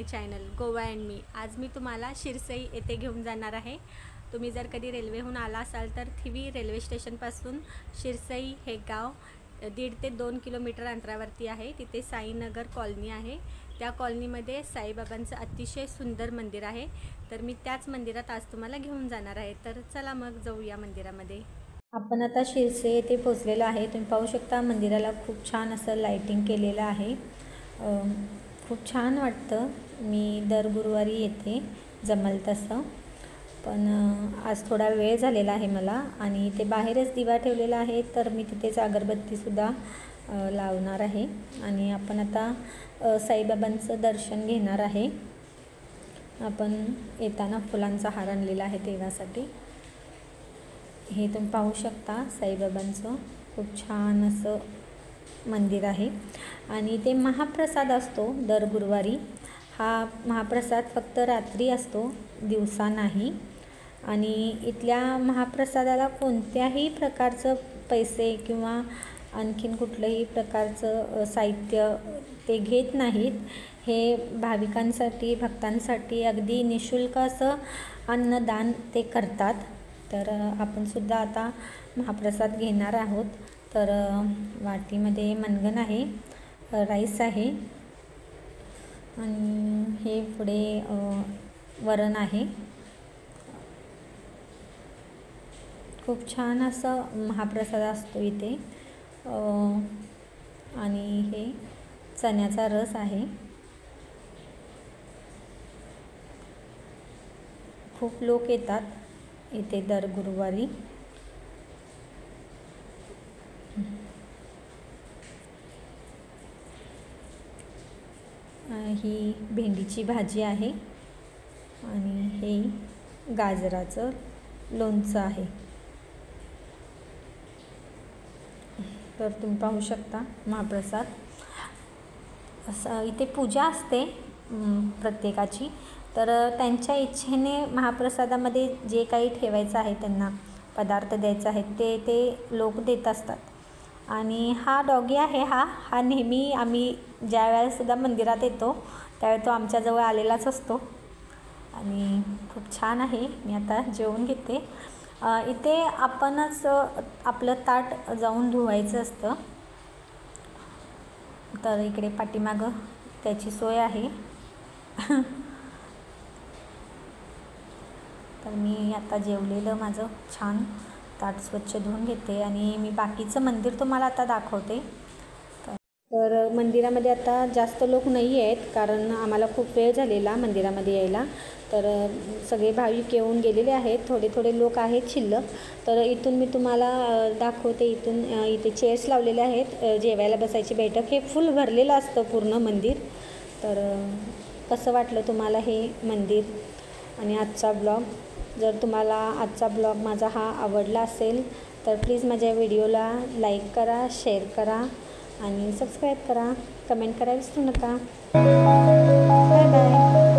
Channel Goa and मी। आज मी तुम्हाला शिरसई येथे घेऊन जाणार आहे। तुम्ही जर कधी रेल्वेहून आला असाल तर थिवी रेल्वे स्टेशनपासून शिरसई हे गाव 1.5 ते 2 किलोमीटर अंतरावरती आहे। तिथे साईनगर कॉलनी आहे। त्या कॉलनीमध्ये साईबाबांचं अतिशय सुंदर मंदिर आहे। तर मी त्याच मंदिरात आज तुम्हाला घेऊन जाणार आहे। तर चला मग जाऊया मंदिरामध्ये। आपण आता शिरसई येथे पोहोचलेलो आहे। तुम्ही पाहू शकता मंदिराला खूप छान असं लाइटिंग केलेलं आहे। खूप छान वाटतं। मी दर गुरुवारी येते जमल तसं, पण आज थोडा वेळ झालेला आहे मला आणि ते बाहेरच दिवा ठेवलेला आहे, तर मी तिथेच अगरबत्तीसुद्धा लावणार आहे आणि आपण आता साईबाबांचं दर्शन घेणार आहे। आपण येताना फुलांचा हार आणलेला आहे देवासाठी। हे तुम्ही पाहू शकता साईबाबांचं खूप छान असं मंदिर आहे आणि ते महाप्रसाद असतो दर गुरुवारी। हा महाप्रसाद फक्त रात्री असतो, दिवसा नाही। आणि इथल्या महाप्रसादाला कोणत्याही प्रकारचं पैसे किंवा आणखीन कुठलंही प्रकारचं साहित्य ते घेत नाहीत। हे भाविकांसाठी भक्तांसाठी अगदी निःशुल्क असं अन्नदान ते करतात। तर आपण सुद्धा आता महाप्रसाद घेणार आहोत। तर वाटीमध्ये मनगण आहे, राईस आहे आणि हे पुढे वरण आहे। खूप छान असं महाप्रसाद असतो इथे। आणि हे चण्याचा रस आहे। खूप लोक येतात इथे दर गुरुवारी। ही भेंडीची भाजी आहे आणि हे गाजराचं लोणचं आहे। तर तुम्ही पाहू शकता महाप्रसाद असं इथे पूजा असते प्रत्येकाची। तर त्यांच्या इच्छेने महाप्रसादामध्ये जे काही ठेवायचं आहे, त्यांना पदार्थ द्यायचा आहे ते लोक देत असतात। आणि हा डॉगी आहे, हा नेहमी आम्ही ज्या वेळेसुद्धा मंदिरात येतो त्यावेळी तो आमच्याजवळ आलेलाच असतो आणि खूप छान आहे। मी आता जेवून घेते। इथे आपणच आपलं ताट जाऊन धुवायचं असतं, तर इकडे पाठीमागं त्याची सोय आहे। तर मी आता जेवलेलं माझं छान ताट स्वच्छ धुवून घेते आणि मी बाकीचं मंदिर तुम्हाला आता दाखवते। तर मंदिरामध्ये आता जास्त लोक नाही आहेत, कारण आम्हाला खूप वेळ झालेला मंदिरामध्ये यायला। तर सगळे भाविक येऊन गेलेले आहेत, थोडे थोडे लोक आहेत शिल्लक। तर इथून मी तुम्हाला दाखवते। इथे चेअर्स लावलेले आहेत जेवायला बसायची बैठक। हे फुल भरलेलं असतं पूर्ण मंदिर। तर कसं वाटलं तुम्हाला हे मंदिर आणि आजचा ब्लॉग? जर तुम्हाला आजचा ब्लॉग माझा हा आवडला असेल तर प्लीज माझ्या व्हिडिओला लाईक करा, शेअर करा आणि सबस्क्राईब करा, कमेंट करायला विसरू नका। Bye bye.